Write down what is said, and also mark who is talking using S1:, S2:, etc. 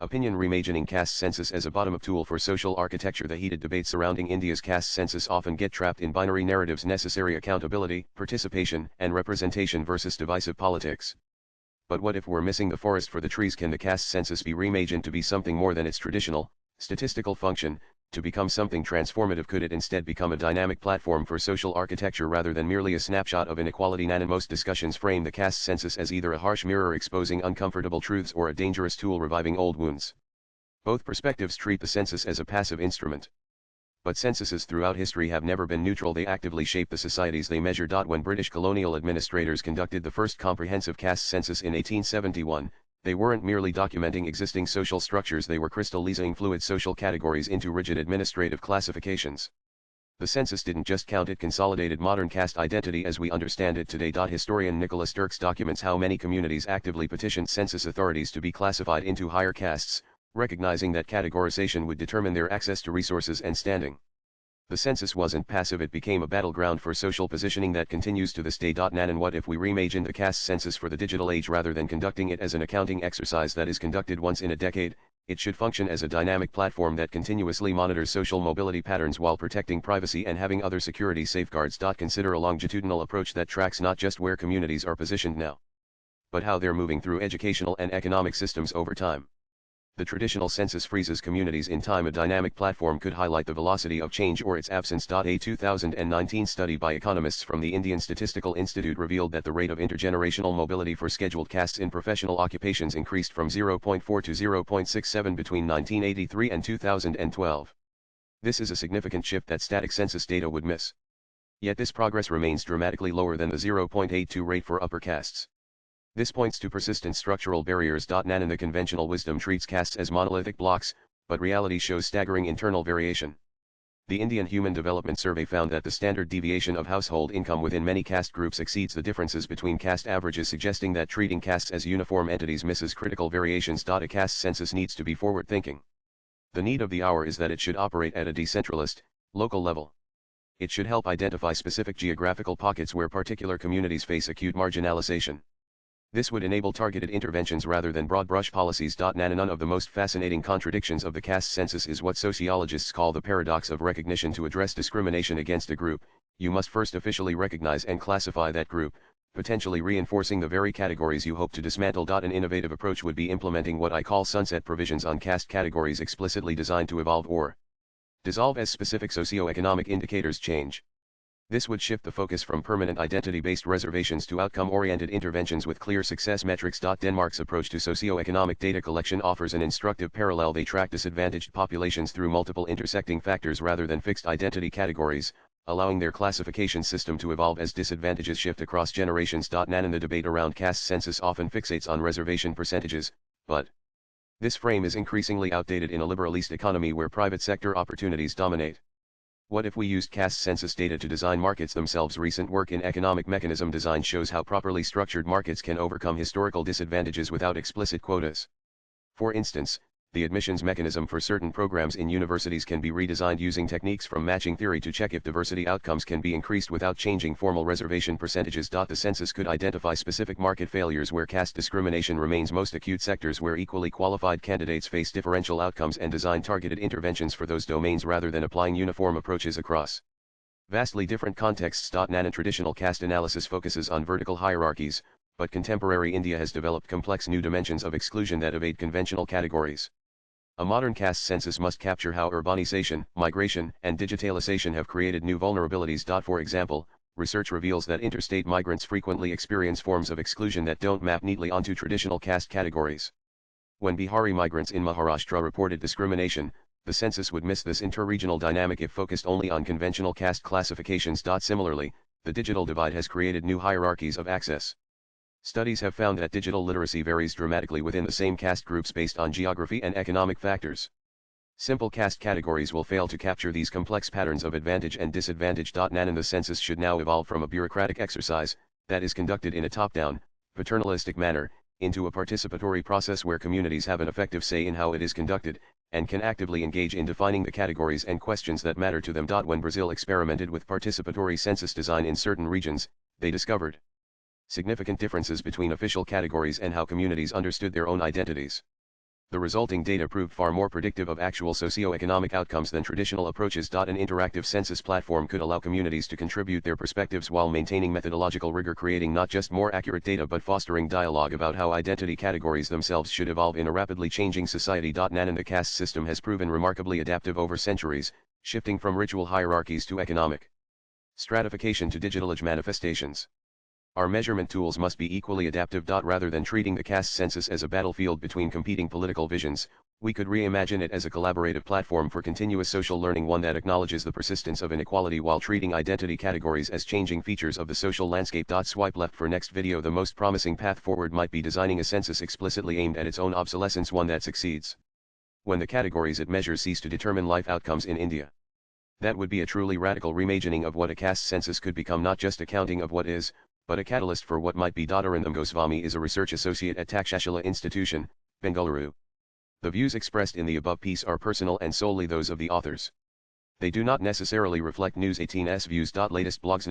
S1: Opinion Reimagining caste census as a bottom-up tool for social architecture. The heated debates surrounding India's caste census often get trapped in binary narratives: necessary accountability, participation, and representation versus divisive politics. But what if we're missing the forest for the trees? Can the caste census be reimagined to be something more than its traditional, statistical function, to become something transformative? Could it instead become a dynamic platform for social architecture rather than merely a snapshot of inequality? Most discussions frame the caste census as either a harsh mirror exposing uncomfortable truths or a dangerous tool reviving old wounds. Both perspectives treat the census as a passive instrument. But censuses throughout history have never been neutral. They actively shape the societies they measure. When British colonial administrators conducted the first comprehensive caste census in 1871, they weren't merely documenting existing social structures, they were crystallizing fluid social categories into rigid administrative classifications. The census didn't just count, it consolidated modern caste identity as we understand it today. Historian Nicholas Dirks documents how many communities actively petitioned census authorities to be classified into higher castes, recognizing that categorization would determine their access to resources and standing. The census wasn't passive, it became a battleground for social positioning that continues to this day. And what if we reimagined the caste census for the digital age? Rather than conducting it as an accounting exercise that is conducted once in a decade, it should function as a dynamic platform that continuously monitors social mobility patterns while protecting privacy and having other security safeguards. Consider a longitudinal approach that tracks not just where communities are positioned now, but how they're moving through educational and economic systems over time. The traditional census freezes communities in time. A dynamic platform could highlight the velocity of change or its absence. A 2019 study by economists from the Indian Statistical Institute revealed that the rate of intergenerational mobility for scheduled castes in professional occupations increased from 0.4 to 0.67 between 1983 and 2012. This is a significant shift that static census data would miss. Yet this progress remains dramatically lower than the 0.82 rate for upper castes. This points to persistent structural barriers. And the conventional wisdom treats castes as monolithic blocks, but reality shows staggering internal variation. The Indian Human Development Survey found that the standard deviation of household income within many caste groups exceeds the differences between caste averages, suggesting that treating castes as uniform entities misses critical variations. A caste census needs to be forward-thinking. The need of the hour is that it should operate at a decentralized, local level. It should help identify specific geographical pockets where particular communities face acute marginalization. This would enable targeted interventions rather than broad-brush policies. And one of the most fascinating contradictions of the caste census is what sociologists call the paradox of recognition. To address discrimination against a group, you must first officially recognize and classify that group, potentially reinforcing the very categories you hope to dismantle. An innovative approach would be implementing what I call sunset provisions on caste categories, explicitly designed to evolve or dissolve as specific socio-economic indicators change. This would shift the focus from permanent identity-based reservations to outcome-oriented interventions with clear success metrics. Denmark's approach to socio-economic data collection offers an instructive parallel. They track disadvantaged populations through multiple intersecting factors rather than fixed identity categories, allowing their classification system to evolve as disadvantages shift across generations. And the debate around caste census often fixates on reservation percentages, but this frame is increasingly outdated in a liberalist economy where private sector opportunities dominate. What if we used caste census data to design markets themselves? Recent work in economic mechanism design shows how properly structured markets can overcome historical disadvantages without explicit quotas. For instance, the admissions mechanism for certain programs in universities can be redesigned using techniques from matching theory to check if diversity outcomes can be increased without changing formal reservation percentages. The census could identify specific market failures where caste discrimination remains most acute, sectors where equally qualified candidates face differential outcomes, and design targeted interventions for those domains rather than applying uniform approaches across vastly different contexts. Traditional caste analysis focuses on vertical hierarchies, but contemporary India has developed complex new dimensions of exclusion that evade conventional categories. A modern caste census must capture how urbanization, migration, and digitalization have created new vulnerabilities. For example, research reveals that interstate migrants frequently experience forms of exclusion that don't map neatly onto traditional caste categories. When Bihari migrants in Maharashtra reported discrimination, the census would miss this interregional dynamic if focused only on conventional caste classifications. Similarly, the digital divide has created new hierarchies of access. Studies have found that digital literacy varies dramatically within the same caste groups based on geography and economic factors. Simple caste categories will fail to capture these complex patterns of advantage and disadvantage. And the census should now evolve from a bureaucratic exercise, that is conducted in a top-down, paternalistic manner, into a participatory process where communities have an effective say in how it is conducted, and can actively engage in defining the categories and questions that matter to them. When Brazil experimented with participatory census design in certain regions, they discovered significant differences between official categories and how communities understood their own identities. The resulting data proved far more predictive of actual socio-economic outcomes than traditional approaches. An interactive census platform could allow communities to contribute their perspectives while maintaining methodological rigor, creating not just more accurate data but fostering dialogue about how identity categories themselves should evolve in a rapidly changing society. Nanan, the caste system has proven remarkably adaptive over centuries, shifting from ritual hierarchies to economic stratification to digital age manifestations. Our measurement tools must be equally adaptive. Rather than treating the caste census as a battlefield between competing political visions, we could reimagine it as a collaborative platform for continuous social learning, one that acknowledges the persistence of inequality while treating identity categories as changing features of the social landscape. Swipe left for next video. The most promising path forward might be designing a census explicitly aimed at its own obsolescence, one that succeeds when the categories it measures cease to determine life outcomes in India. That would be a truly radical reimagining of what a caste census could become, not just a counting of what is, but a catalyst for what might be. Arindam Goswami is a research associate at Takshashila Institution, Bengaluru. The views expressed in the above piece are personal and solely those of the authors. They do not necessarily reflect News 18's views. Latest blogs.